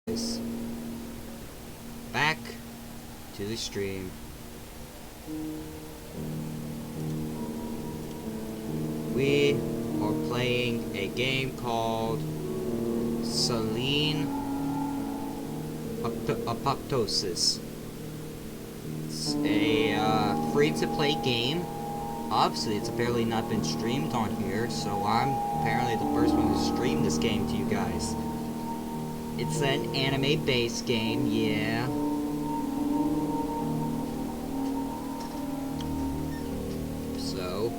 guys, back to the stream. We are playing a game called Selene Apoptosis. It's a free-to-play game. Obviously, it's apparently not been streamed on here, so I'm apparently the first one to stream this game to you guys. It's an anime-based game, yeah. So,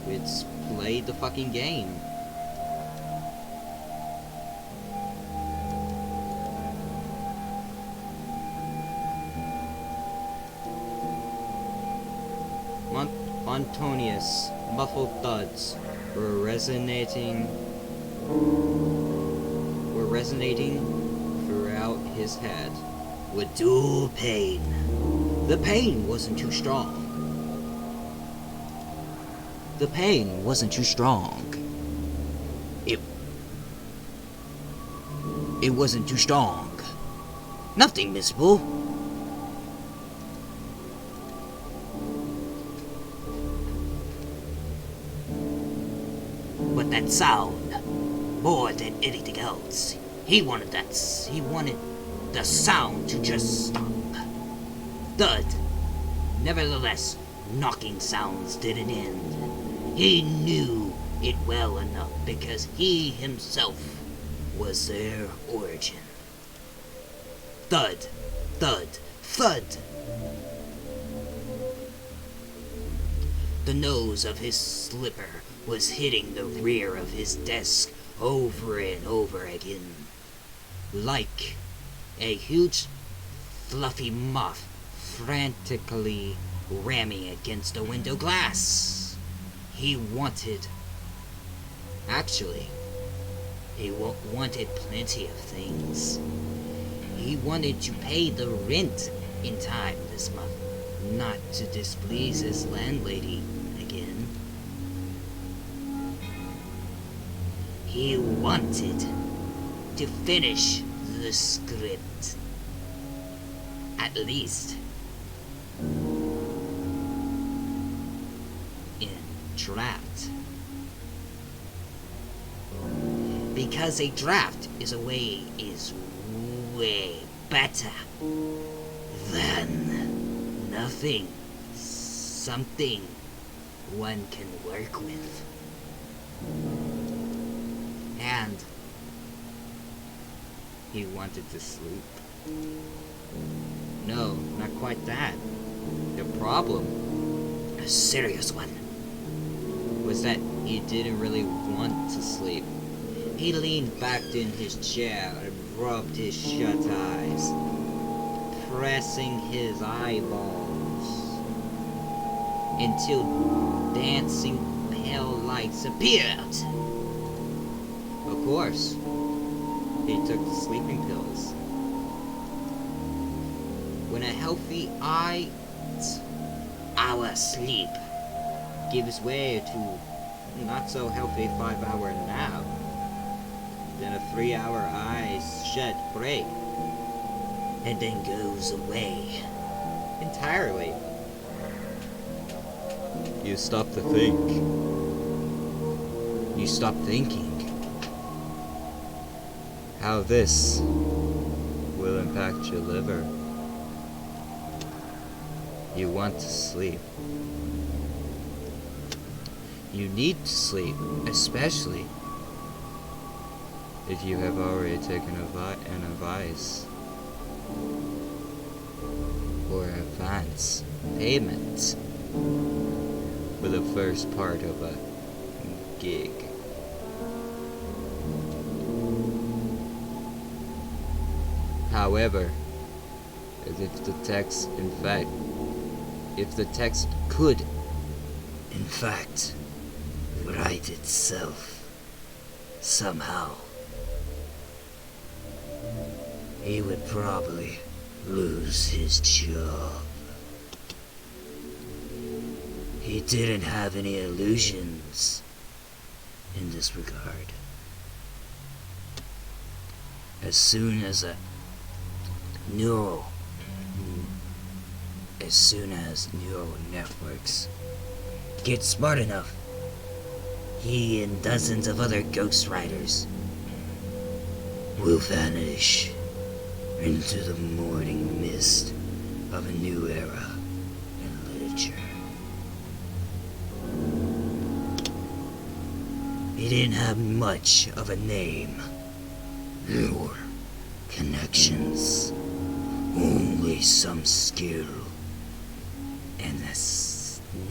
let's play the fucking game. Antonius, muffled thuds were resonating throughout his head. With dual pain. The pain wasn't too strong. The pain wasn't too strong. It wasn't too strong. Nothing, Miss Bull. But that sound, more than anything else, he wanted the sound to just stop. Thud. Nevertheless, knocking sounds didn't end. He knew it well enough because he himself was their origin. Thud, thud, thud. The nose of his slipper was hitting the rear of his desk over and over again, like a huge fluffy moth frantically ramming against a window glass. He wanted plenty of things. He wanted to pay the rent in time this month, not to displease his landlady again. He wanted to finish the script. At least in draft. Because a draft is way better than nothing. Something one can work with. And he wanted to sleep. No, not quite that. The problem, a serious one, was that he didn't really want to sleep. He leaned back in his chair and rubbed his shut eyes, pressing his eyeballs until dancing pale lights appeared. Of course, he took the sleeping pills. When a healthy 8-hour sleep gives way to not so healthy 5-hour nap, then a 3-hour eyes shut break, and then goes away entirely. You stop to think. You stop thinking how this will impact your liver. You want to sleep. You need to sleep, especially if you have already taken an advice or advance payment for the first part of a gig. However, if the text could, in fact, write itself somehow, he would probably lose his job. He didn't have any illusions in this regard. as soon as neural networks get smart enough, he and dozens of other Ghost Riders will vanish into the morning mist of a new era in literature. He didn't have much of a name or connections, only some skill and a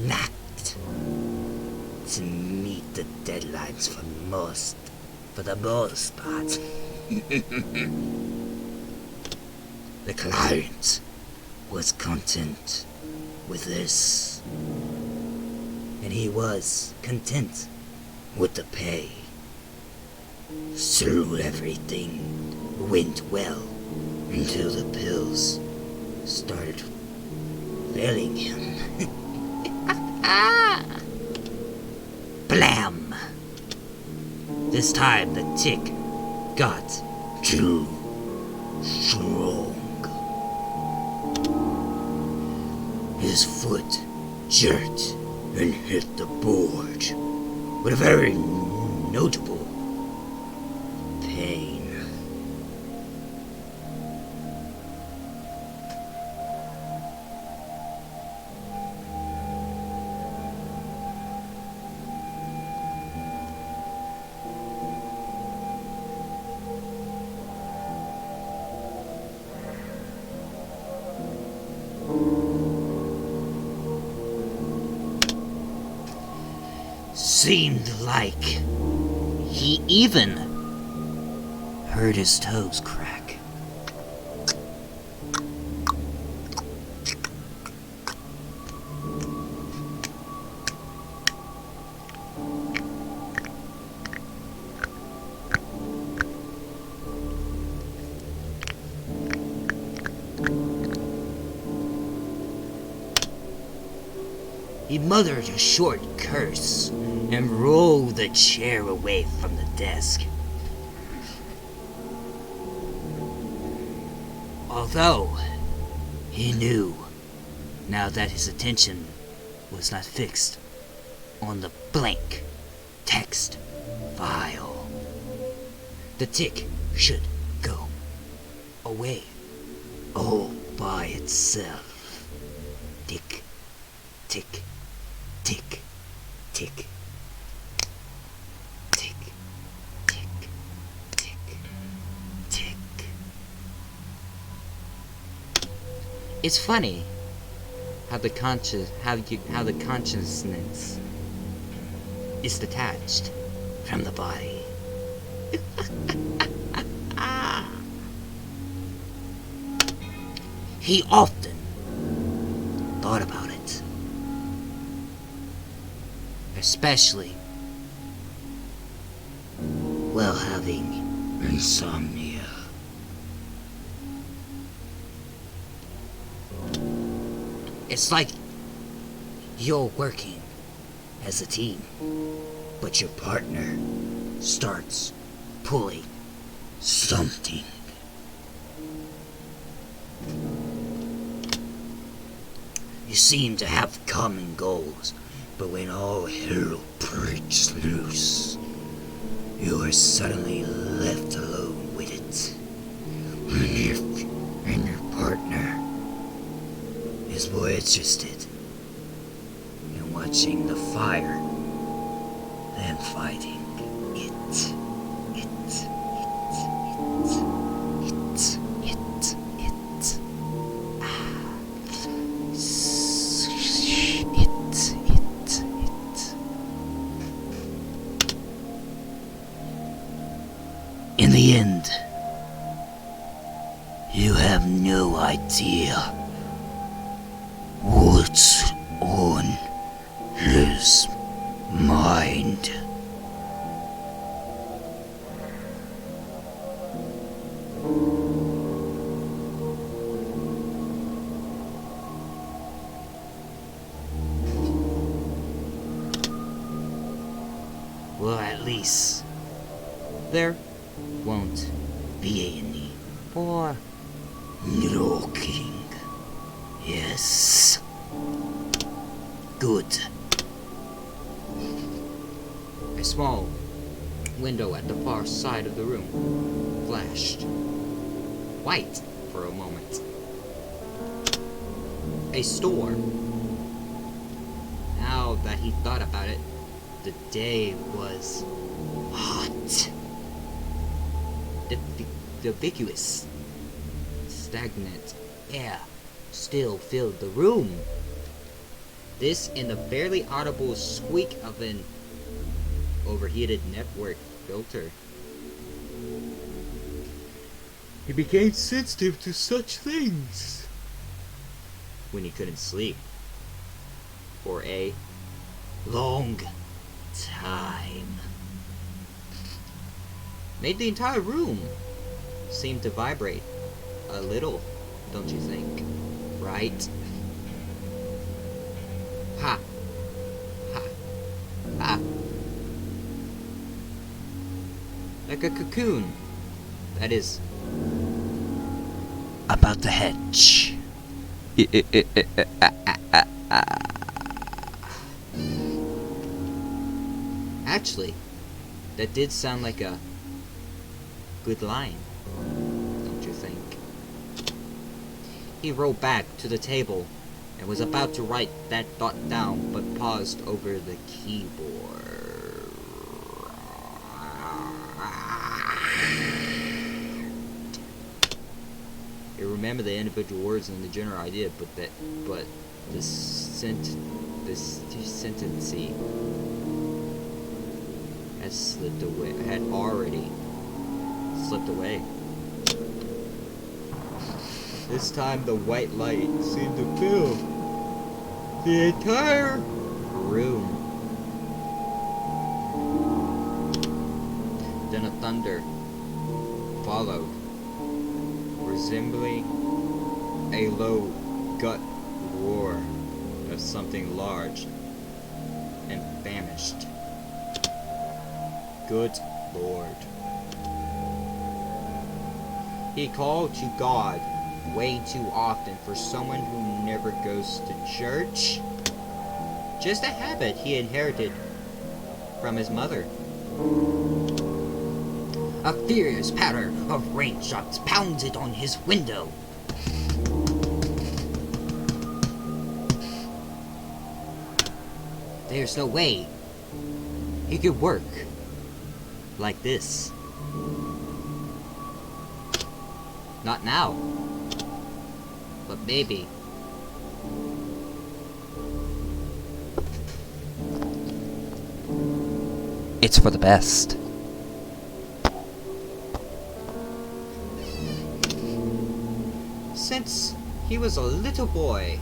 knack to meet the deadlines for the most part. The client was content with this, and he was content with the pay. So everything went well until the pills started failing him. Blam! This time the tick got too strong. His foot jerked and hit the board with a very notable pain. Seemed like he even heard his toes crack. He muttered a short curse and rolled the chair away from the desk. Although he knew now that his attention was not fixed on the blank text file, the tick should go away all by itself. Tick, tick, tick, tick. Tick, tick, tick, tick. It's funny how the consciousness is detached from the body. He often thought about it, especially while having insomnia. It's like you're working as a team, but your partner starts pulling something. You seem to have common goals, but when all hell breaks loose, you are suddenly left alone with it. And your partner is more interested in watching the fire than fighting it. In the end, you have no idea what's on his mind. Well, at least there won't Vieni. For Knocking. Yes. Good. a small window at the far side of the room flashed white for a moment. A store. Now that he thought about it, the day was hot. The ambiguous, stagnant air still filled the room. This and the barely audible squeak of an overheated network filter. He became sensitive to such things when he couldn't sleep for a long time. Made the entire room seem to vibrate a little, don't you think? Right? Ha! Ha! Ha! Like a cocoon. That is About the hedge. actually, that did sound like a good line, don't you think? He rolled back to the table and was about to write that thought down, but paused over the keyboard. He remembered the individual words and the general idea, but the sentency had already slipped away. This time the white light seemed to fill the entire room. Then a thunder followed, resembling a low gut roar of something large and famished. Good Lord. He called to God way too often for someone who never goes to church. Just a habit he inherited from his mother. A furious patter of raindrops pounded on his window. There's no way he could work like this. Not now. But maybe. It's for the best. Since he was a little boy,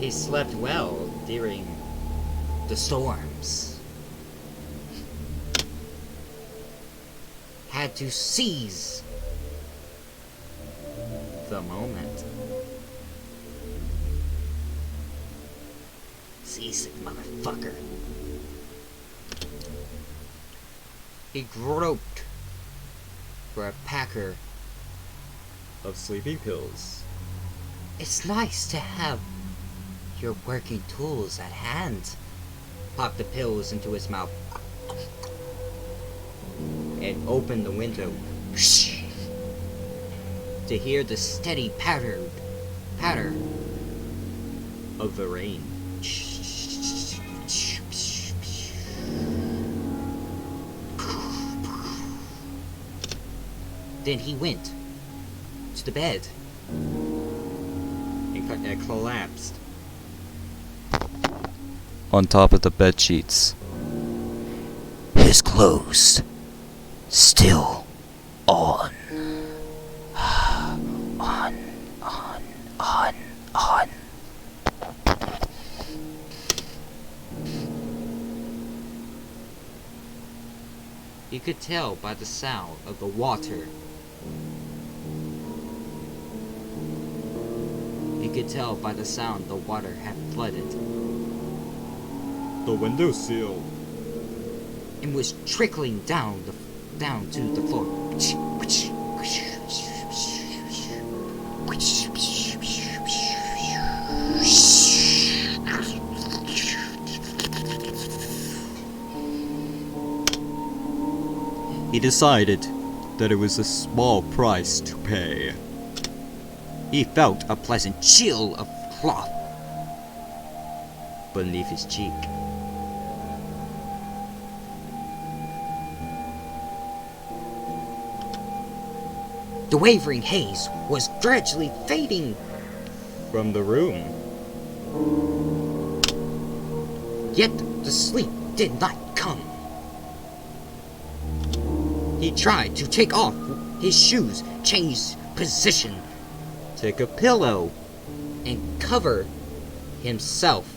he slept well during the storms. Had to seize the moment. Seize it, motherfucker. He groped for a packer of sleeping pills. It's nice to have your working tools at hand. Popped the pills into his mouth and opened the window to hear the steady patter of the rain. Then he went to the bed and collapsed On top of the bed sheets. His clothes still on. On. You could tell by the sound of the water. You could tell by the sound the water had flooded the windowsill and was trickling down down to the floor. He decided that it was a small price to pay. He felt a pleasant chill of cloth beneath his cheek. The wavering haze was gradually fading From the room, yet the sleep did not come. He tried to take off his shoes, change position, take a pillow, and cover himself.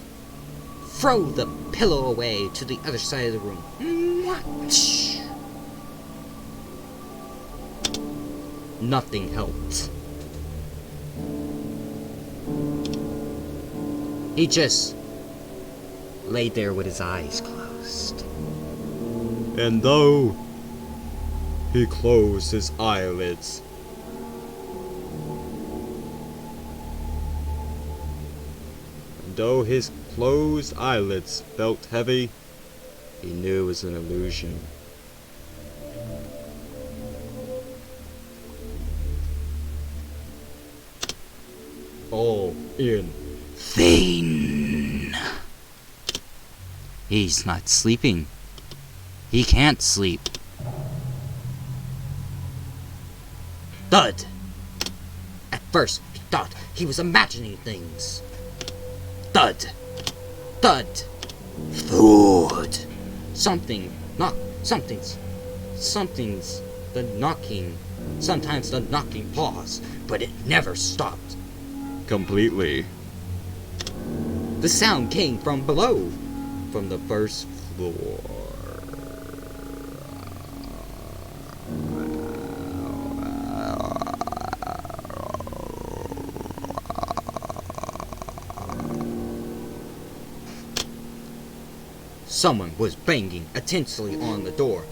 Throw the pillow away to the other side of the room. Nothing helped. He just lay there with his eyes closed. and though he closed his eyelids, felt heavy, he knew it was an illusion. All in. Vain. He's not sleeping. He can't sleep. Thud. At first, he thought he was imagining things. Thud. Thud. Thud. Something's the knocking. Sometimes the knocking paused, but it never stopped. Completely. The sound came from below, from the first floor. Someone was banging intensely on the door.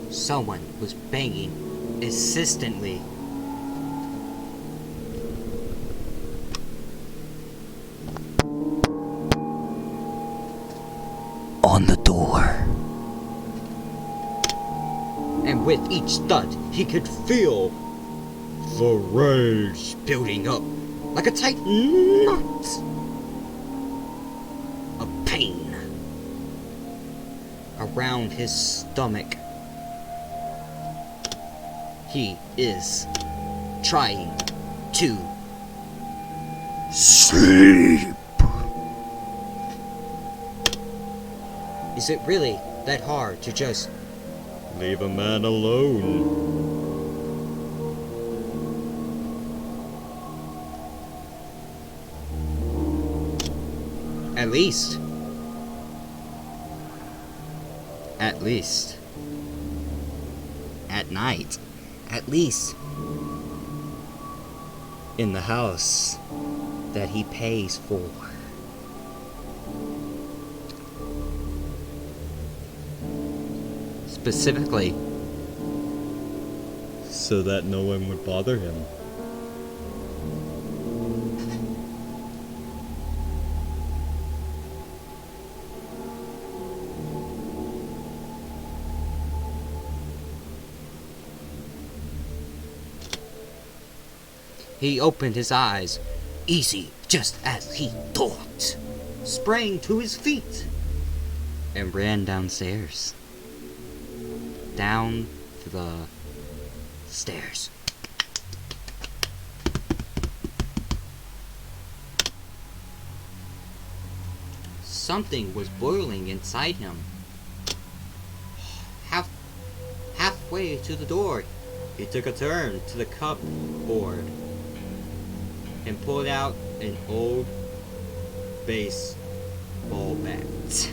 Someone was banging insistently. On the door. And with each thud, he could feel the rage building up like a tight knot of pain around his stomach. He is trying to sleep. Is it really that hard to just Leave a man alone. At least at night, at least in the house that he pays for. Specifically, So that no one would bother him. he opened his eyes, easy just as he thought, sprang to his feet, and ran downstairs. Down to the stairs. Something was boiling inside him. Halfway to the door, he took a turn to the cupboard and pulled out an old baseball bat.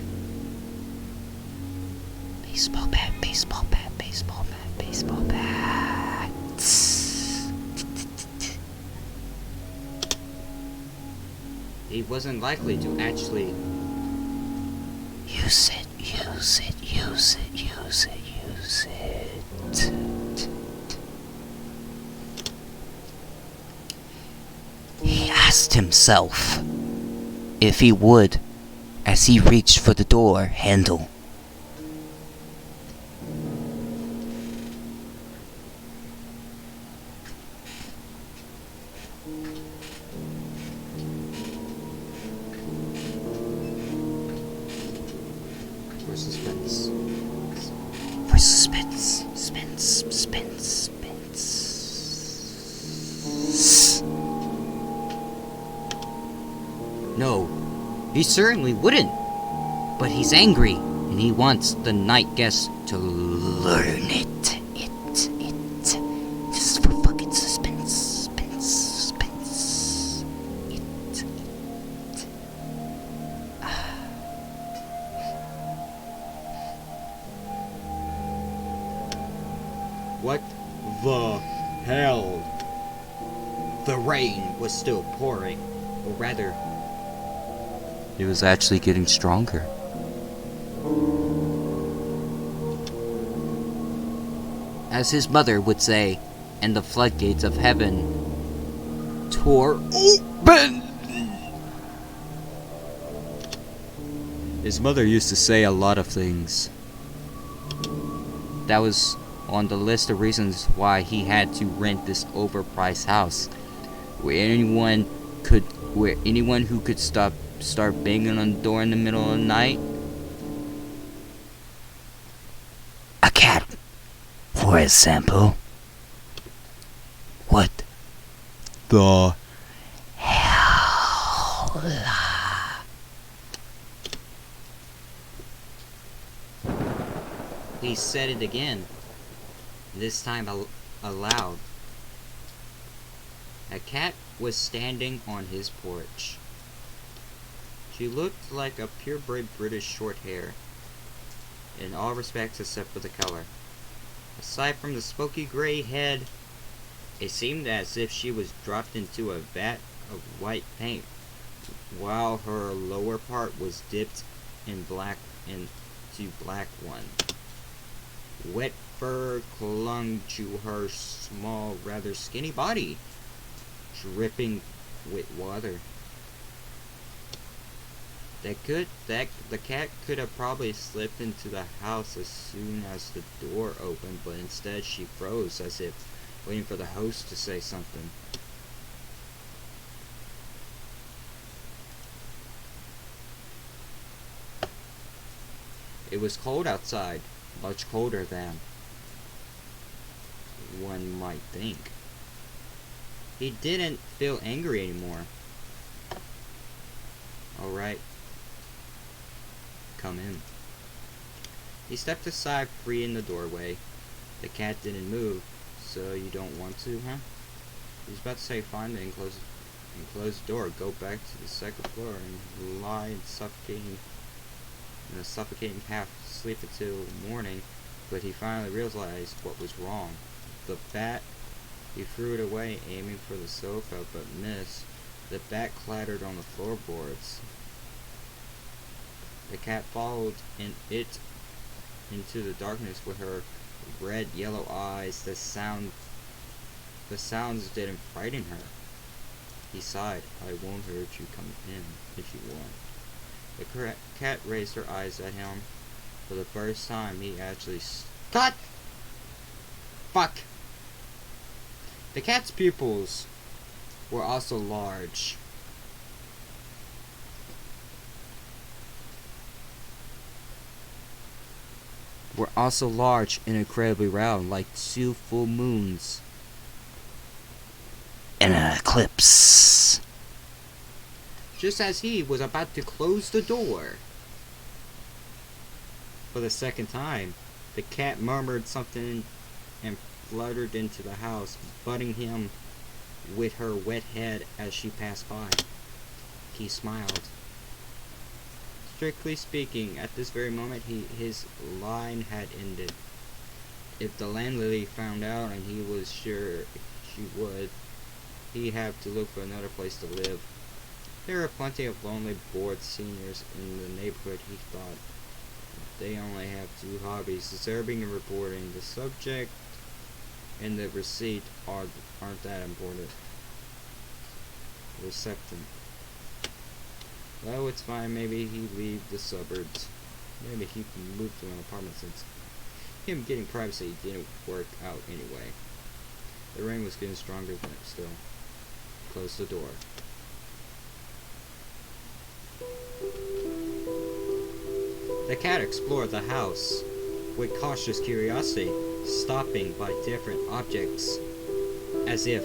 Baseball bat, baseball bat, baseball bat, baseball bat. He wasn't likely to actually... Use it, use it, use it, use it, use it. He asked himself if he would as he reached for the door handle. For suspense. For suspense, suspense, suspense, suspense. No, he certainly wouldn't. But he's angry, and he wants the night guest to Learn it. This is for fucking suspense, suspense. What the hell? The rain was still pouring, or rather, It was actually getting stronger. as his mother would say, and the floodgates of heaven tore open. His mother used to say a lot of things. That was on the list of reasons why he had to rent this overpriced house, where anyone who could start banging on the door in the middle of the night. A cat, for example. What The hell? He said it again, this time aloud. A cat was standing on his porch. She looked like a purebred British short hair, in all respects except for the color. Aside from the smoky gray head, it seemed as if she was dropped into a vat of white paint, while her lower part was dipped in into black one. Wet fur clung to her small, rather skinny body, dripping with water. The cat could have probably slipped into the house as soon as the door opened, but instead she froze as if waiting for the host to say something. It was cold outside, much colder than one might think. He didn't feel angry anymore. Alright. Come in. He stepped aside, free in the doorway. The cat didn't move. So you don't want to, huh? He was about to say fine, then close the door, go back to the second floor, and lie in a suffocating half sleep until morning. But he finally realized what was wrong. The bat. He threw it away, aiming for the sofa, but missed. The bat clattered on the floorboards. The cat followed into the darkness with her red-yellow eyes. The sounds didn't frighten her. He sighed. I won't hurt you. Come in if you want. The cat raised her eyes at him. For the first time, he actually cut. Fuck. The cat's pupils were also large. And incredibly round, like 2 full moons. In an eclipse. Just as he was about to close the door. For the second time, the cat murmured something and fluttered into the house, butting him with her wet head as she passed by. He smiled. Strictly speaking, at this very moment, his line had ended. If the landlady found out, and he was sure she would, he'd have to look for another place to live. There are plenty of lonely, bored seniors in the neighborhood, he thought. They only have two hobbies, observing and reporting. The subject and the receipt aren't that important. Reception. Well, it's fine. Maybe he'd leave the suburbs. Maybe he can move to an apartment since him getting privacy didn't work out anyway. The rain was getting stronger than still. Close the door. The cat explored the house with cautious curiosity, stopping by different objects as if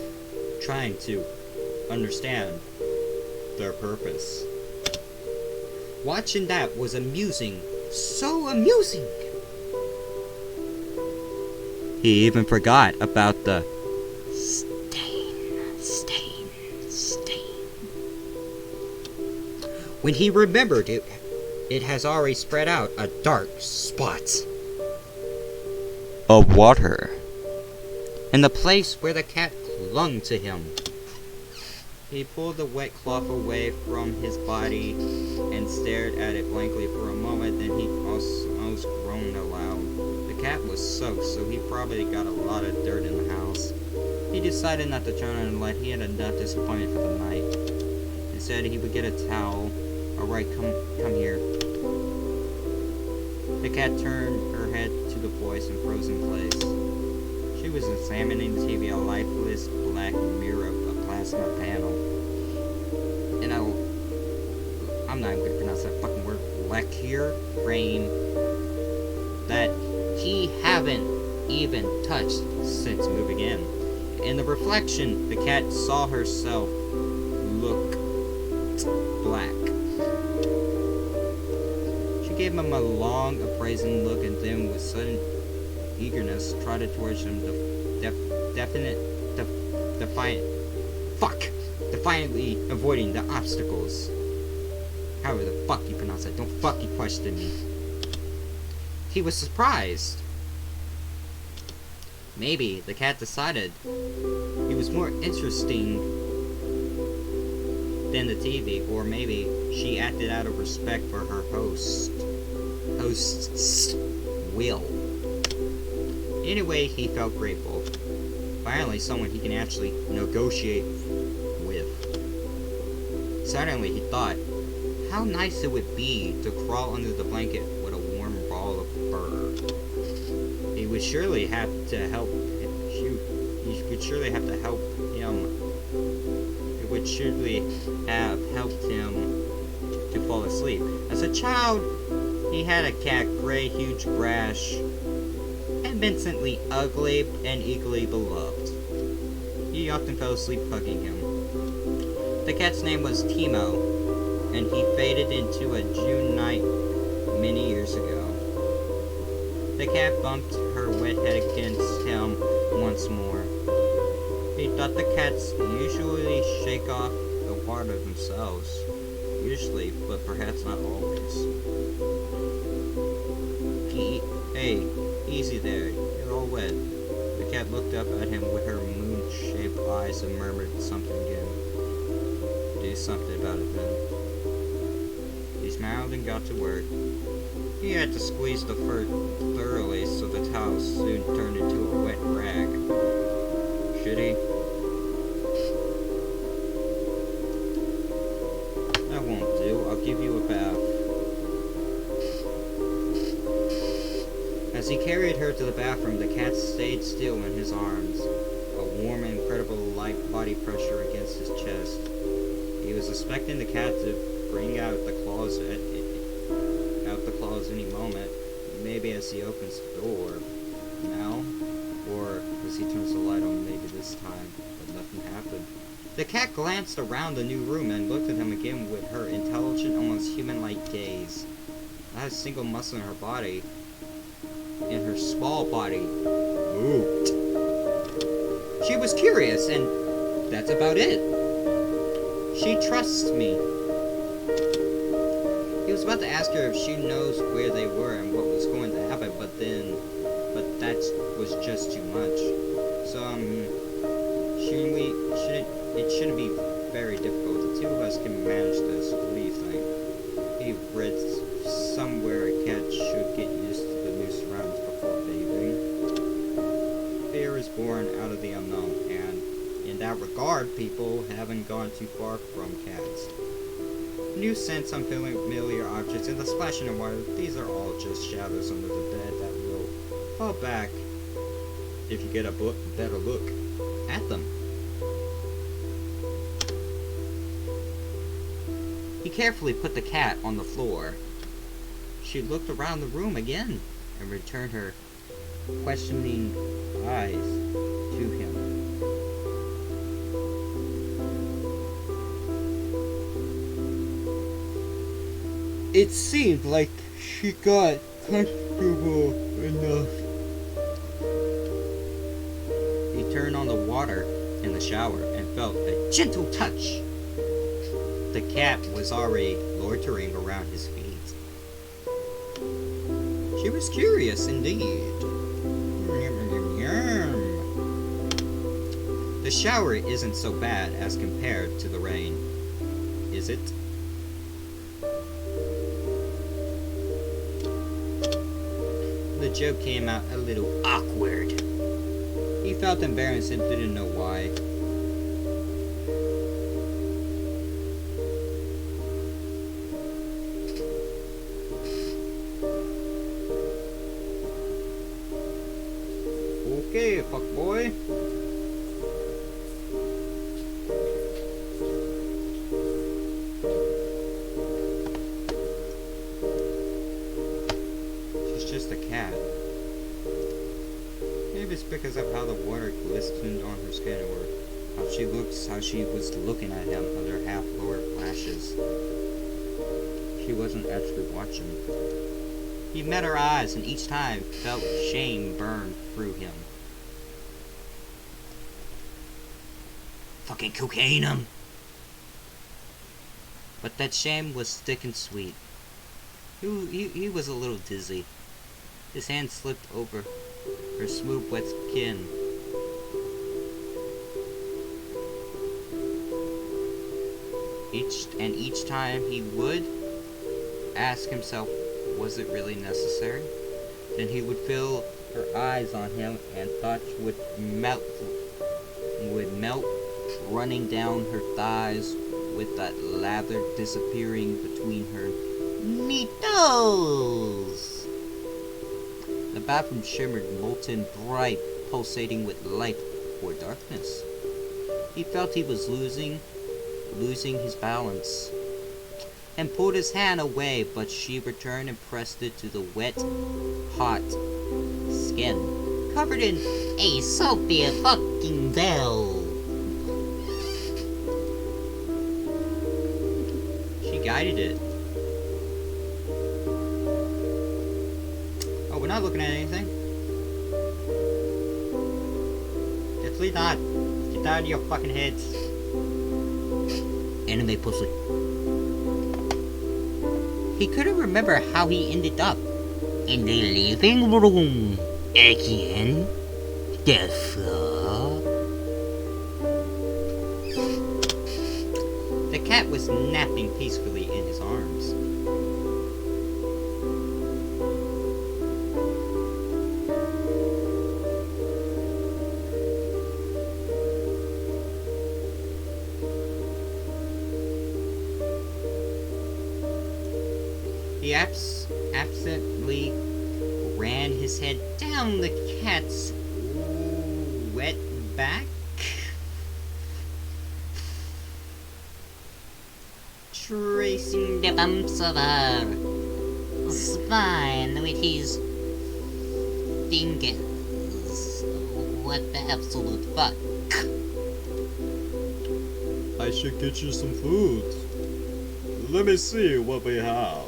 trying to understand their purpose. Watching that was amusing. So amusing! He even forgot about the stain. When he remembered it, it has already spread out a dark spot Of water. in the place where the cat clung to him. He pulled the wet cloth away from his body and stared at it blankly for a moment, then he almost groaned aloud. The cat was soaked, so he probably got a lot of dirt in the house. He decided not to turn on the light. He had enough disappointment for the night. Instead, he would get a towel. Alright, come here. The cat turned her head to the voice and froze in place. She was examining the TV, a lifeless black mirror of a plasma panel. And I'm not even gonna pronounce that fucking word. Lacquer frame that he haven't even touched since moving in. In the reflection, the cat saw herself look black. She gave him a long, appraising look and then, with sudden eagerness, trotted towards him, defiantly avoiding the obstacles. However the fuck you pronounce that, don't fucking question me. He was surprised. Maybe the cat decided he was more interesting than the TV, or maybe she acted out of respect for her host's will. Anyway, he felt grateful. Finally, someone he can actually negotiate with. Suddenly, he thought, how nice it would be to crawl under the blanket with a warm ball of fur. He would surely have to help. He would surely have to help him. It would surely have helped him to fall asleep. As a child, he had a cat, gray, huge, brash, and vincently ugly and equally beloved. He often fell asleep hugging him. The cat's name was Timo, and he faded into a June night many years ago. The cat bumped her wet head against him once more. He thought the cats usually shake off the water themselves. Usually, but perhaps not always. Hey, easy there, you're all wet. The cat looked up at him with her moon-shaped eyes and murmured something again. Do something about it then. He smiled and got to work. He had to squeeze the fur thoroughly so the towel soon turned into a wet rag. Should he? That won't do. I'll give you a bath. As he carried her to the bathroom, the cat stayed still in his arms, a warm and incredible light body pressure against his chest. He was expecting the cat to bring out the claws any moment, maybe as he opens the door. Now? Or as he turns the light on, maybe this time, but nothing happened. The cat glanced around the new room and looked at him again with her intelligent, almost human-like gaze. Not a single muscle in her body, in her small body, moved. She was curious, and that's about it. She trusts me. He was about to ask her if she knows where they were and what was going to happen, but that was just too much. So, it shouldn't be very difficult. The two of us can manage this. What do you think? He read somewhere a cat should get used to the new surroundings before bathing. Fear is born out of the unknown, and in that regard, people haven't gone too far from cats. New scents, unfamiliar objects, and the splashing of water, these are all just shadows under the bed that will fall back if you get a better look at them. He carefully put the cat on the floor. She looked around the room again and returned her questioning eyes to him. It seemed like she got comfortable enough. He turned on the water in the shower and felt a gentle touch. The cat was already loitering around his feet. She was curious indeed. The shower isn't so bad as compared to the rain, is it? The joke came out a little awkward. He felt embarrassed and didn't know why. Okay, fuckboy. She's just a cat. Maybe it's because of how the water glistened on her skin, or how she was looking at him under half-lowered lashes. She wasn't actually watching. He met her eyes, and each time felt shame burn through him. Fucking cocaine him! But that shame was thick and sweet. He was a little dizzy. His hand slipped over her smooth wet skin. Each time he would ask himself, was it really necessary? Then he would feel her eyes on him, and thoughts would melt, running down her thighs, with that lather disappearing between her nipples. The bathroom shimmered molten bright, pulsating with light or darkness. He felt he was losing his balance, and pulled his hand away, but she returned and pressed it to the wet, hot skin, covered in a soapy fucking veil. She guided it. Oh, we're not looking at anything. Definitely not. Get out of your fucking heads. Anime pussy. He couldn't remember how he ended up in the living room again. The fuck? The cat was napping peacefully in his arms. He absently ran his head down the cat's wet back, tracing the bumps of her spine with his fingers. What the absolute fuck? I should get you some food. Let me see what we have.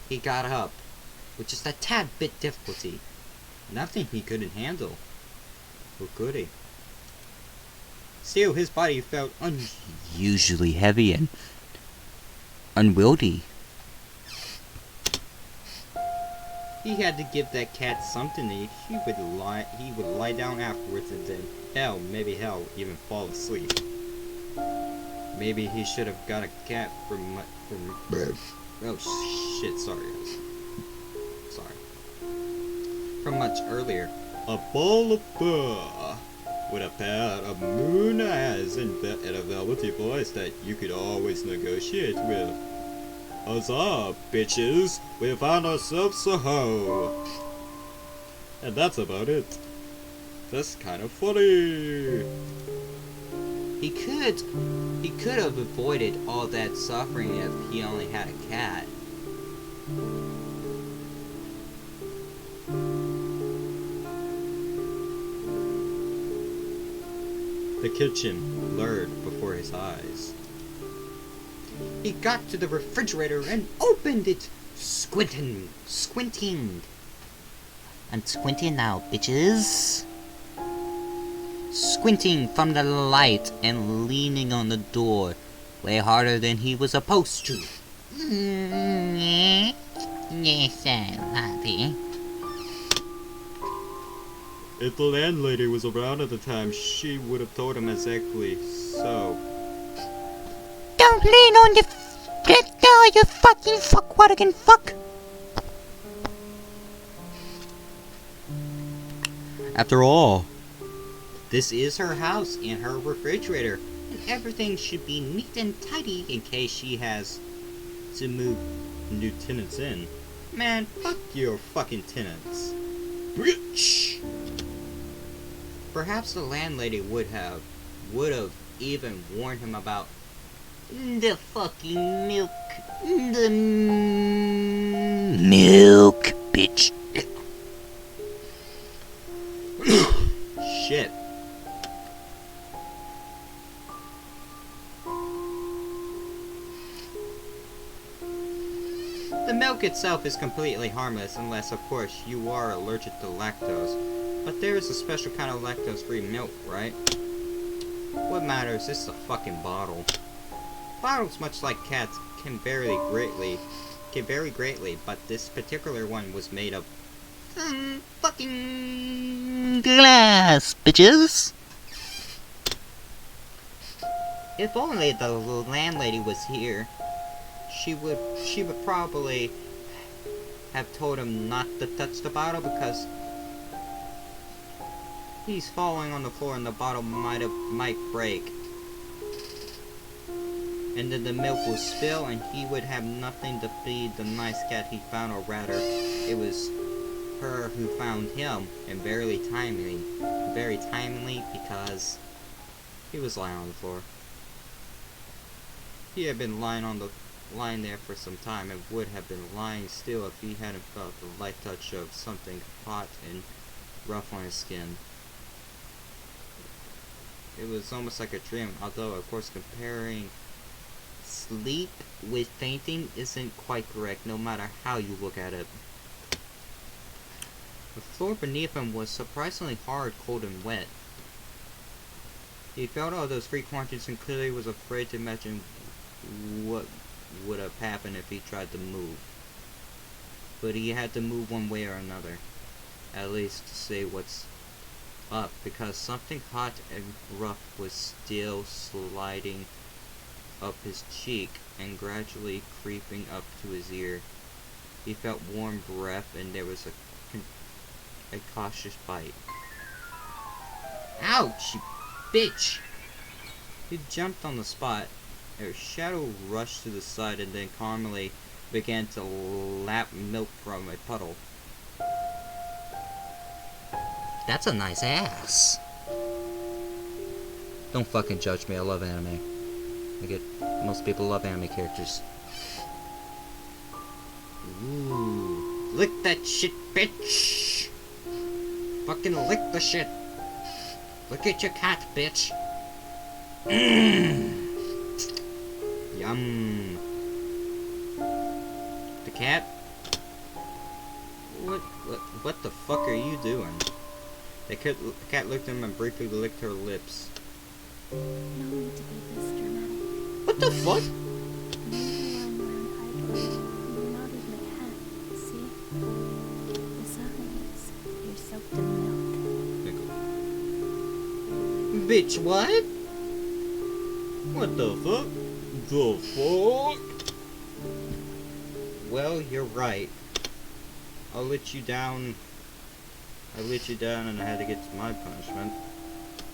He got up, with just a tad bit difficulty. Nothing he couldn't handle. Or could he? Still, his body felt Usually heavy and unwieldy. He had to give that cat something to eat. He would lie down afterwards and then maybe even fall asleep. Maybe he should have got a cat from oh shit, sorry. From much earlier. A ball of fur with a pair of moon eyes and a velvety voice that you could always negotiate with. Huzzah, bitches! We found ourselves a hoe! And that's about it. That's kind of funny. He could have avoided all that suffering if he only had a cat. The kitchen blurred before his eyes. He got to the refrigerator and opened it, squinting. I'm squinting now, bitches. Squinting from the light and leaning on the door way harder than he was supposed to. Yes, I'm happy. If the landlady was around at the time, she would have told him exactly so. Don't lean on the door, you fucking fuckwadigan fuck! After all, this is her house and her refrigerator, and everything should be neat and tidy in case she has to move new tenants in. Man, fuck your fucking tenants. Bitch! Perhaps the landlady would have even warned him about the fucking milk. The Milk, bitch. shit. The milk itself is completely harmless unless, of course, you are allergic to lactose. But there is a special kind of lactose-free milk, right? What matters is the fucking bottle. Bottles, much like cats, can vary greatly, but this particular one was made of fucking Glass, bitches. If only the landlady was here, she would probably have told him not to touch the bottle because he's falling on the floor and the bottle might break. And then the milk will spill and he would have nothing to feed the nice cat he found, or rather, it was her who found him, and very timely because he was lying on the floor. He had been lying there for some time and would have been lying still if he hadn't felt the light touch of something hot and rough on his skin. It was almost like a dream, although of course comparing sleep with fainting isn't quite correct no matter how you look at it. The floor beneath him was surprisingly hard, cold, and wet. He felt all those free quantities and clearly was afraid to imagine what would have happened if he tried to move. But he had to move one way or another, at least to say what's up, because something hot and rough was still sliding up his cheek and gradually creeping up to his ear. He felt warm breath and there was a cautious bite. Ouch, you bitch! He jumped on the spot. A shadow rushed to the side and then calmly began to lap milk from a puddle. That's a nice ass. Don't fucking judge me, I love anime. Most people love anime characters. Ooh. Lick that shit, bitch! Fucking lick the shit! Look at your cat, bitch! Yum! The cat? What the fuck are you doing? The cat looked at him and briefly licked her lips. No need to be this dramatic. What the fuck? I'm lying where I'm hiding. You're not even a cat, see? Bitch, what? What the fuck? The fuck? Well, you're right. I let you down and I had to get to my punishment.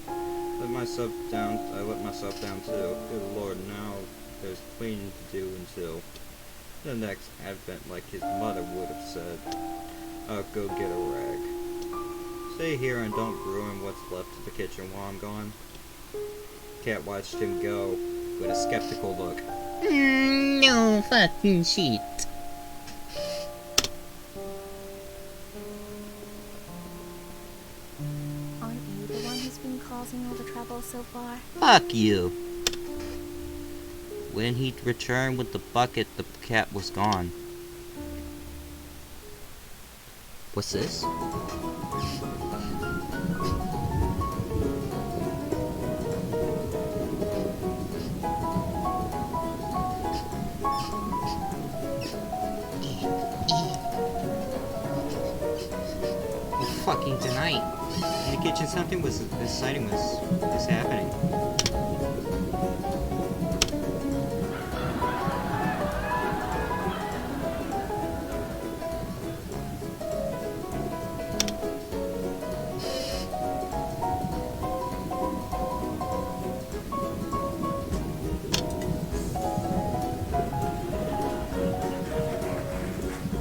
I let myself down too. Good lord, now there's cleaning to do until the next advent, like his mother would have said. I'll go get a rag. Stay here and don't ruin what's left of the kitchen while I'm gone. Cat watched him go with a skeptical look. No fucking shit. Aren't you the one who's been causing all the trouble so far? Fuck you. When he returned with the bucket, the cat was gone. What's this? Fucking tonight. In the kitchen, something was exciting was happening.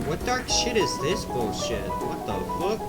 What dark shit is this bullshit? What the fuck?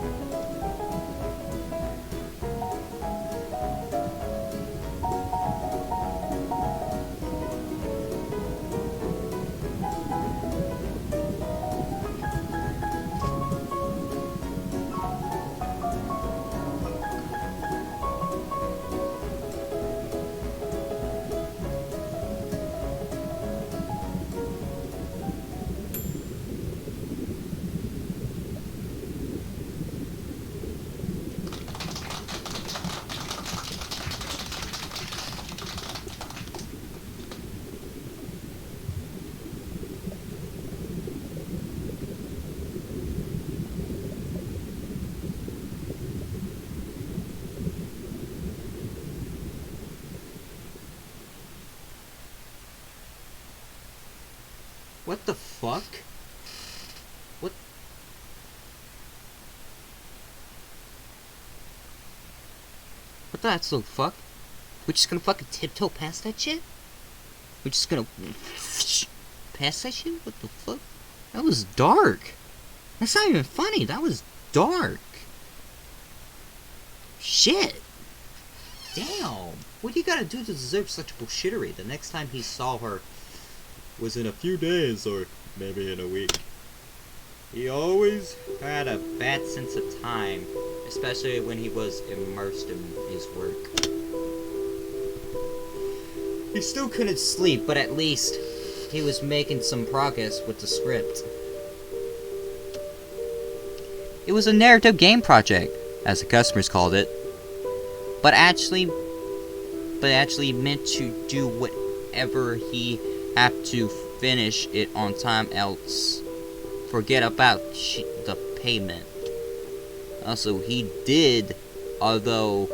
What the fuck? What? What the absolute fuck? We're just gonna fucking tiptoe past that shit? We're just gonna past that shit? What the fuck? That was dark. That's not even funny. That was dark. Shit. Damn. What do you gotta do to deserve such bullshittery? The next time he saw her Was in a few days or maybe in a week. he always had a bad sense of time, especially when he was immersed in his work. He still couldn't sleep, but at least he was making some progress with the script. It was a narrative game project, as the customers called it, but actually meant to do whatever he had to finish it on time, else forget about the payment. Also, he did, although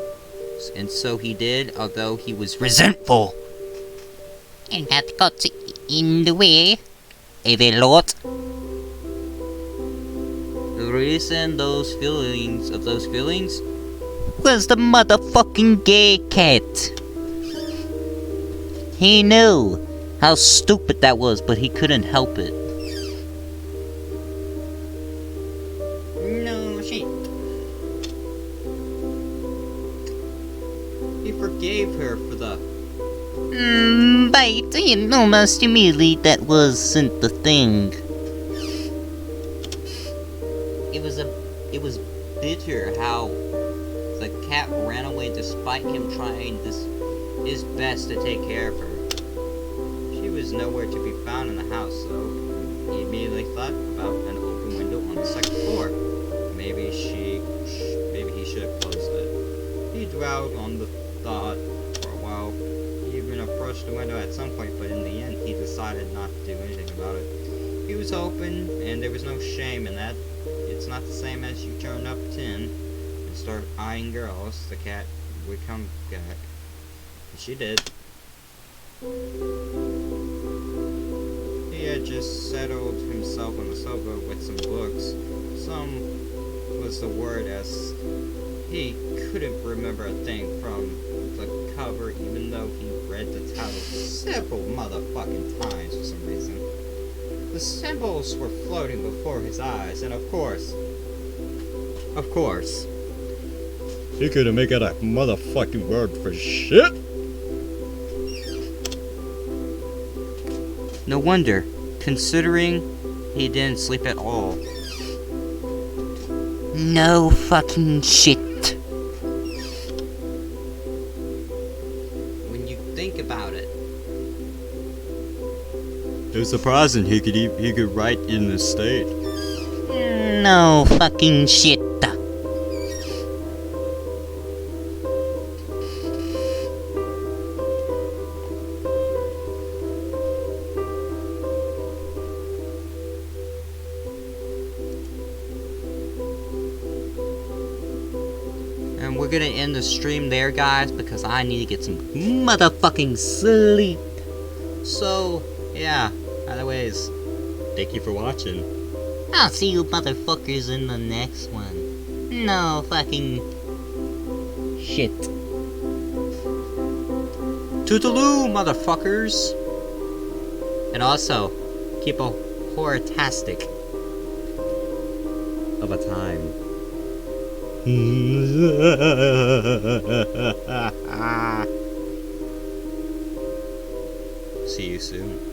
he was resentful and had got in the way a lot. The reason those feelings was the motherfucking gay cat. He knew how stupid that was, but he couldn't help it. No shit. He forgave her for the... but you know, Master Mealy, that wasn't the thing. It was bitter how the cat ran away despite him trying his best to take care of her. She was nowhere to be found in the house, so he immediately thought about an open window on the second floor. Maybe he should have closed it. He dwelled on the thought for a while. He even approached the window at some point, but in the end, he decided not to do anything about it. He was open, and there was no shame in that. It's not the same as you turn up 10 and start eyeing girls. The cat would come back. And she did. He had just settled himself on the sofa with some books. Some was the word, as he couldn't remember a thing from the cover, even though he read the title several motherfucking times for some reason. The symbols were floating before his eyes, and of course, He couldn't make out a motherfucking word for shit. no wonder, considering he didn't sleep at all. No fucking shit. When you think about it, It was surprising he could write in this state. No fucking shit. and we're gonna end the stream there, guys, because I need to get some motherfucking sleep. So, yeah, anyways, Thank you for watching. I'll see you motherfuckers in the next one. No fucking shit. toodaloo, motherfuckers! And also, keep a horror-tastic of a time. See you soon.